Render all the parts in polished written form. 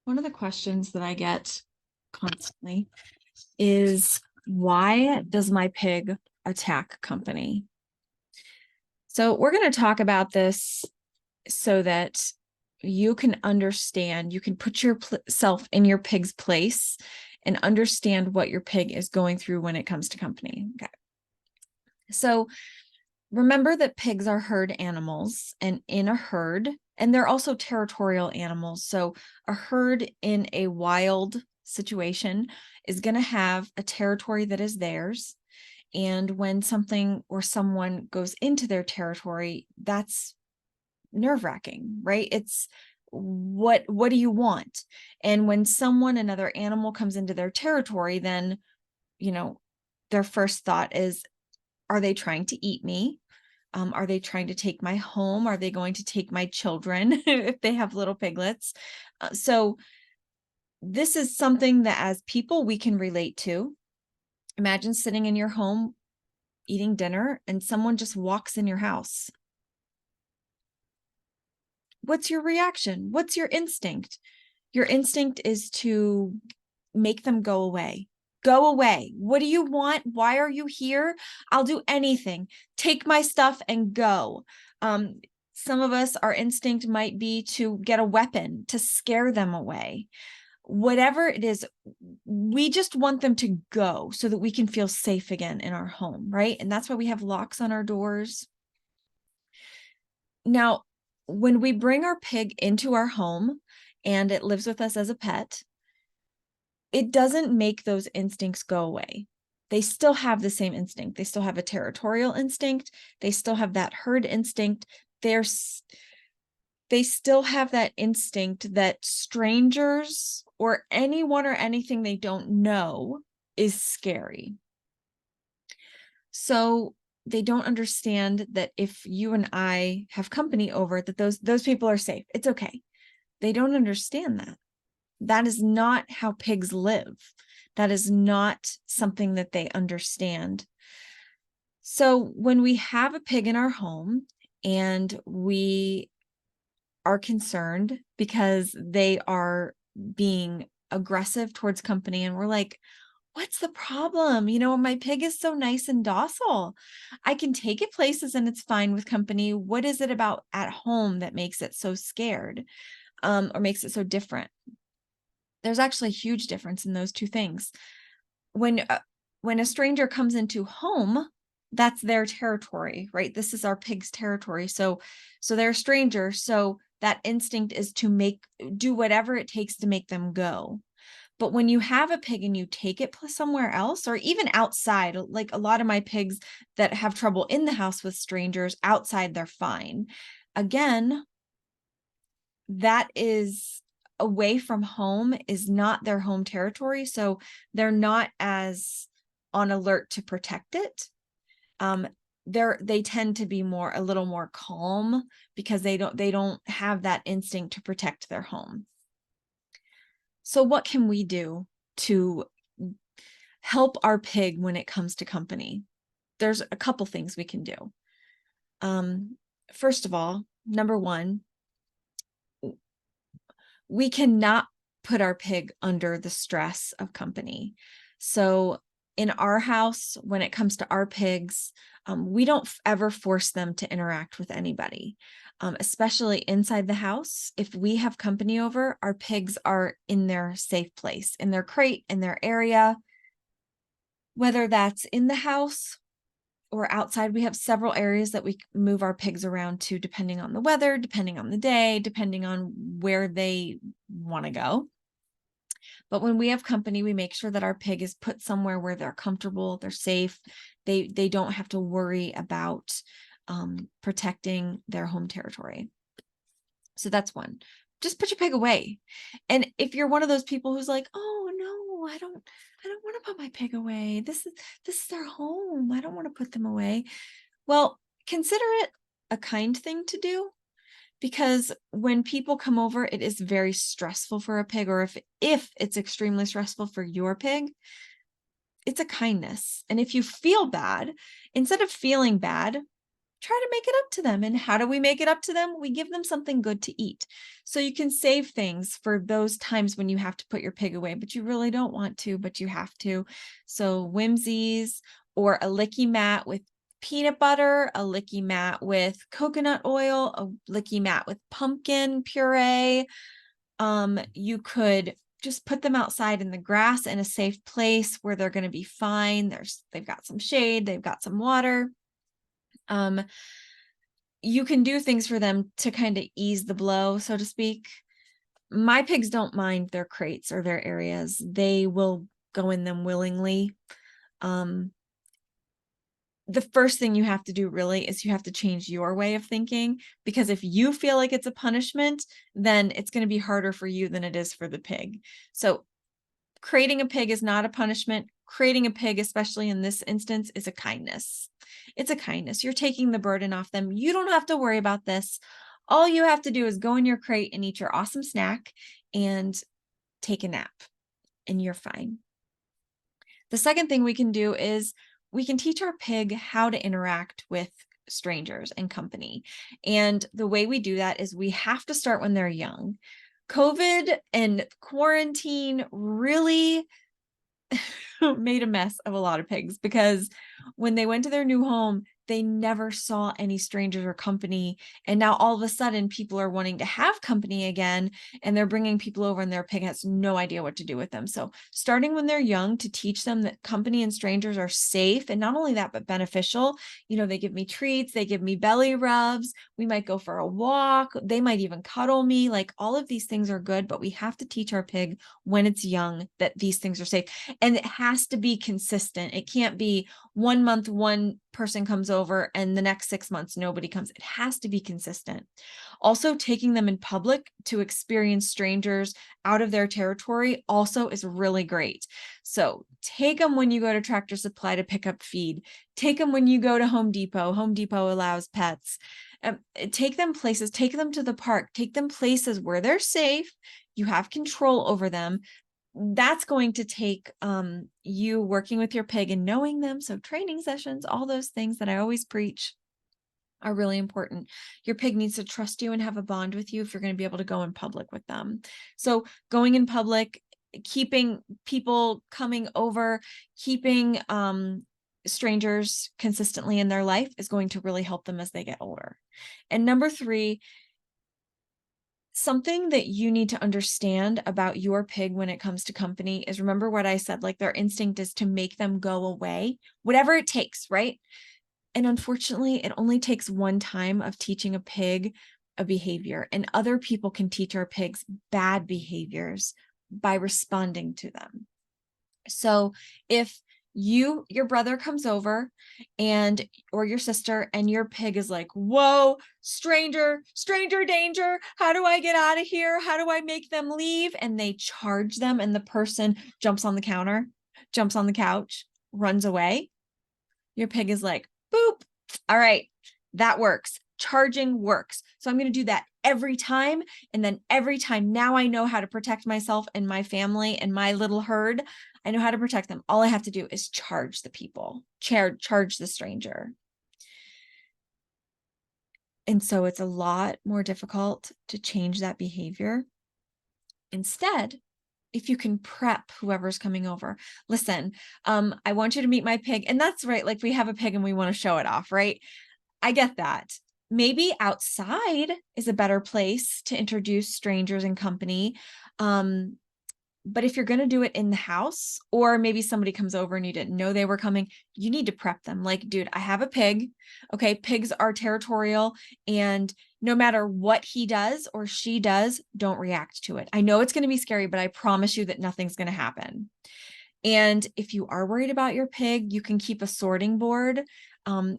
One of the questions that I get constantly is, why does my pig attack company? So we're going to talk about this so that you can understand, you can put yourself in your pig's place and understand what your pig is going through when it comes to company. Okay. So remember that pigs are herd animals, and in a herd, and they're also territorial animals. So a herd in a wild situation is going to have a territory that is theirs. And when something or someone goes into their territory, that's nerve-wracking, right? It's what do you want? And when another animal comes into their territory, then, their first thought is, are they trying to eat me? Are they trying to take my home? Are they going to take my children if they have little piglets? So this is something that as people we can relate to. Imagine sitting in your home eating dinner and someone just walks in your house. What's your reaction? What's your instinct? Your instinct is to make them go away. Go away. What do you want? Why are you here? I'll do anything. Take my stuff and go. Some of us, our instinct might be to get a weapon to scare them away. Whatever it is, we just want them to go so that we can feel safe again in our home, right? And that's why we have locks on our doors. Now, when we bring our pig into our home and it lives with us as a pet, it doesn't make those instincts go away. They still have the same instinct. They still have a territorial instinct. They still have that herd instinct. They still have that instinct that strangers or anyone or anything they don't know is scary. So they don't understand that if you and I have company over, that those people are safe. It's okay. They don't understand that. That is not how pigs live. That is not something that they understand. So when we have a pig in our home and we are concerned because they are being aggressive towards company, and we're like, what's the problem? My pig is so nice and docile. I can take it places and it's fine with company. What is it about at home that makes it so scared, or makes it so different? There's actually a huge difference in those two things. When a stranger comes into home, that's their territory, right? This is our pig's territory. So they're a stranger. So that instinct is to do whatever it takes to make them go. But when you have a pig and you take it somewhere else, or even outside, like a lot of my pigs that have trouble in the house with strangers, outside they're fine. Again, that is away from home, is not their home territory. So they're not as on alert to protect it. They tend to be a little more calm because they don't have that instinct to protect their home. So what can we do to help our pig when it comes to company? There's a couple things we can do. First of all, number one, we cannot put our pig under the stress of company. So in our house, when it comes to our pigs, we don't ever force them to interact with anybody, especially inside the house. If we have company over, our pigs are in their safe place, in their crate, in their area, whether that's in the house or outside. We have several areas that we move our pigs around to, depending on the weather, depending on the day, depending on where they want to go. But when we have company, we make sure that our pig is put somewhere where they're comfortable, they're safe. They don't have to worry about protecting their home territory. So that's one. Just put your pig away. And if you're one of those people who's like, oh no, I don't want to put my pig away. This is their home. I don't want to put them away. Well, consider it a kind thing to do, because when people come over, it is very stressful for a pig, or if it's extremely stressful for your pig, it's a kindness. And if you feel bad, instead of feeling bad, try to make it up to them. And how do we make it up to them? We give them something good to eat. So you can save things for those times when you have to put your pig away, but you really don't want to, but you have to. So whimsies or a licky mat with peanut butter, a licky mat with coconut oil, a licky mat with pumpkin puree. You could just put them outside in the grass in a safe place where they're going to be fine. They've got some shade, they've got some water. You can do things for them to kind of ease the blow, so to speak. My pigs don't mind their crates or their areas. They will go in them willingly. The first thing you have to do really is you have to change your way of thinking, because if you feel like it's a punishment, then it's going to be harder for you than it is for the pig. So creating a pig is not a punishment. Creating a pig, especially in this instance, is a kindness. It's a kindness. You're taking the burden off them. You don't have to worry about this. All you have to do is go in your crate and eat your awesome snack and take a nap, and you're fine. The second thing we can do is we can teach our pig how to interact with strangers and company. And the way we do that is we have to start when they're young. COVID and quarantine really made a mess of a lot of pigs, because when they went to their new home, they never saw any strangers or company. And now all of a sudden people are wanting to have company again, and they're bringing people over and their pig has no idea what to do with them. So starting when they're young to teach them that company and strangers are safe, and not only that, but beneficial. They give me treats, they give me belly rubs, we might go for a walk, they might even cuddle me. Like, all of these things are good, but we have to teach our pig when it's young that these things are safe. And it has to be consistent. It can't be 1 month one person comes over and the next 6 months nobody comes. It has to be consistent. Also, taking them in public to experience strangers out of their territory also is really great. So take them when you go to Tractor Supply to pick up feed. Take them when you go to Home Depot. Home Depot allows pets. Take them places, take them to the park, take them places where they're safe. You have control over them. That's going to take you working with your pig and knowing them. So training sessions, all those things that I always preach are really important. Your pig needs to trust you and have a bond with you if you're going to be able to go in public with them. So going in public, keeping people coming over, keeping strangers consistently in their life is going to really help them as they get older. And number 3, something that you need to understand about your pig when it comes to company is, remember what I said, like, their instinct is to make them go away, whatever it takes, right? And unfortunately, it only takes one time of teaching a pig a behavior, and other people can teach our pigs bad behaviors by responding to them. So if your brother comes over or your sister, and your pig is like, whoa, stranger danger, how do I get out of here? How do I make them leave? And they charge them, and the person jumps on the counter, jumps on the couch, runs away. Your pig is like, boop. All right, that works. Charging works. So I'm going to do that every time. And then every time, now I know how to protect myself and my family and my little herd. I know how to protect them. All I have to do is charge the people, charge the stranger. And so it's a lot more difficult to change that behavior. Instead, if you can prep whoever's coming over, listen, I want you to meet my pig. And that's right. Like, we have a pig and we want to show it off, right? I get that. Maybe outside is a better place to introduce strangers and company. But if you're going to do it in the house, or maybe somebody comes over and you didn't know they were coming, you need to prep them. Like, dude, I have a pig. Okay. Pigs are territorial, and no matter what he does or she does, don't react to it. I know it's going to be scary, but I promise you that nothing's going to happen. And if you are worried about your pig, you can keep a sorting board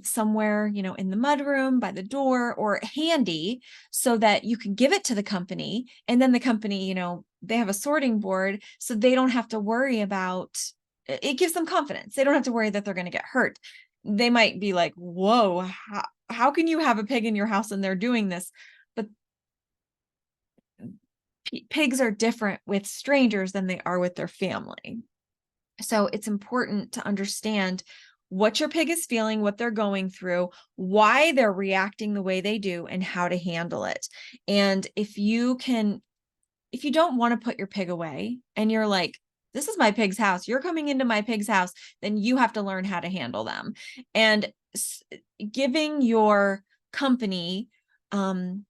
somewhere, in the mudroom, by the door, or handy, so that you can give it to the company. And then the company, they have a sorting board, so they don't have to worry about it. Gives them confidence. They don't have to worry that they're going to get hurt. They might be like, whoa, how can you have a pig in your house and they're doing this? But pigs are different with strangers than they are with their family. So it's important to understand what your pig is feeling, what they're going through, why they're reacting the way they do, and how to handle it. And if you don't want to put your pig away and you're like, this is my pig's house, you're coming into my pig's house, then you have to learn how to handle them. And giving your company the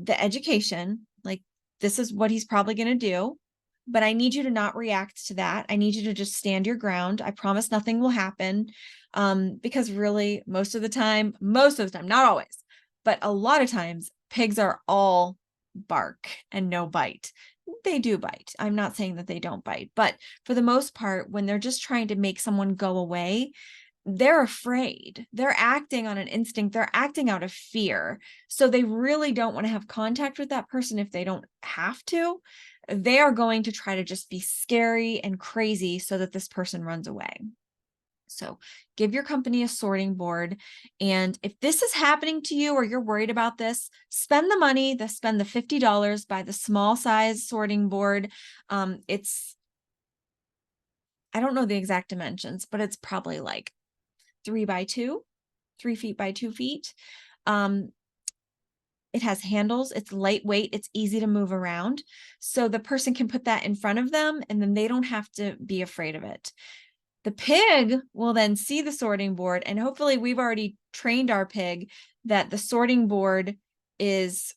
education, like, this is what he's probably going to do, but I need you to not react to that. I need you to just stand your ground. I promise nothing will happen. Because really, most of the time, not always, but a lot of times, pigs are all bark and no bite. They do bite. I'm not saying that they don't bite, but for the most part, when they're just trying to make someone go away, they're afraid. They're acting on an instinct. They're acting out of fear. So they really don't want to have contact with that person if they don't have to. They are going to try to just be scary and crazy so that this person runs away. So give your company a sorting board. And if this is happening to you or you're worried about this, spend the money, spend the $50, buy the small size sorting board. I don't know the exact dimensions, but it's probably like 3 feet by 2 feet. It has handles, it's lightweight, it's easy to move around. So the person can put that in front of them and then they don't have to be afraid of it. The pig will then see the sorting board, and hopefully we've already trained our pig that the sorting board is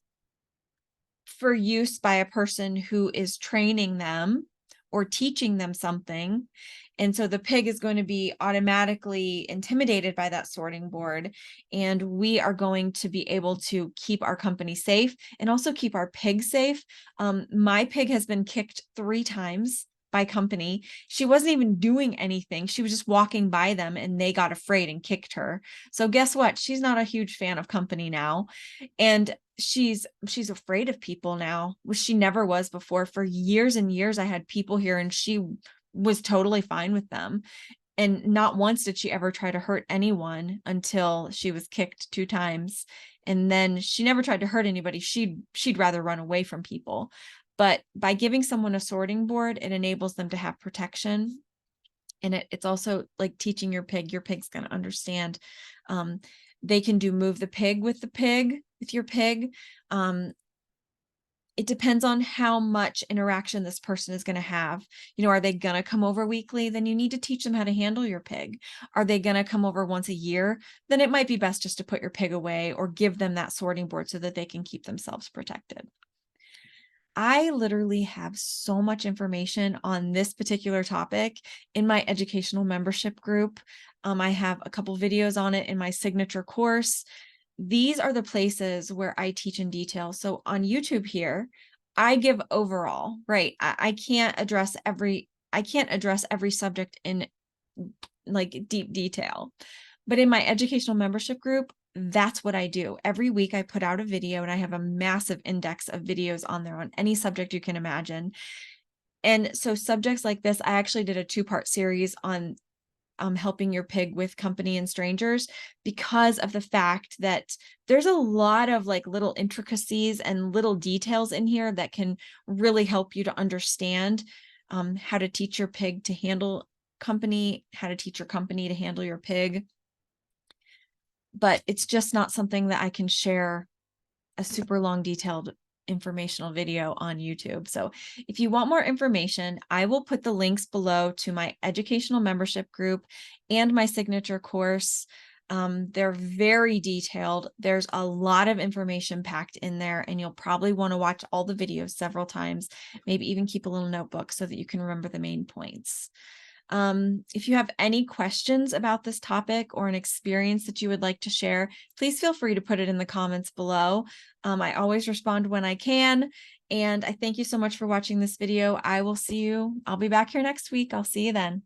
for use by a person who is training them or teaching them something. And so the pig is going to be automatically intimidated by that sorting board. And we are going to be able to keep our company safe and also keep our pig safe. My pig has been kicked 3 times by company. She wasn't even doing anything. She was just walking by them and they got afraid and kicked her. So guess what? She's not a huge fan of company now. And she's afraid of people now, which she never was before. For years and years, I had people here and she was totally fine with them. And not once did she ever try to hurt anyone until she was kicked 2 times. And then she never tried to hurt anybody. She'd rather run away from people. But by giving someone a sorting board, it enables them to have protection. And it's also like teaching your pig's going to understand. They can do move the pig with your pig. It depends on how much interaction this person is going to have. Are they going to come over weekly? Then you need to teach them how to handle your pig. Are they going to come over once a year? Then it might be best just to put your pig away or give them that sorting board so that they can keep themselves protected. I literally have so much information on this particular topic in my educational membership group. I have a couple videos on it in my signature course. These are the places where I teach in detail. So on YouTube here, I give overall, right? I can't address every subject in like deep detail. But in my educational membership group, that's what I do. Every week I put out a video and I have a massive index of videos on there on any subject you can imagine. And so subjects like this, I actually did a 2-part series on helping your pig with company and strangers, because of the fact that there's a lot of like little intricacies and little details in here that can really help you to understand how to teach your pig to handle company, how to teach your company to handle your pig. But it's just not something that I can share a super long detailed informational video on YouTube. So if you want more information, I will put the links below to my educational membership group and my signature course. They're very detailed. There's a lot of information packed in there, and you'll probably want to watch all the videos several times, maybe even keep a little notebook so that you can remember the main points. If you have any questions about this topic or an experience that you would like to share, please feel free to put it in the comments below. I always respond when I can. And I thank you so much for watching this video. I'll be back here next week. I'll see you then.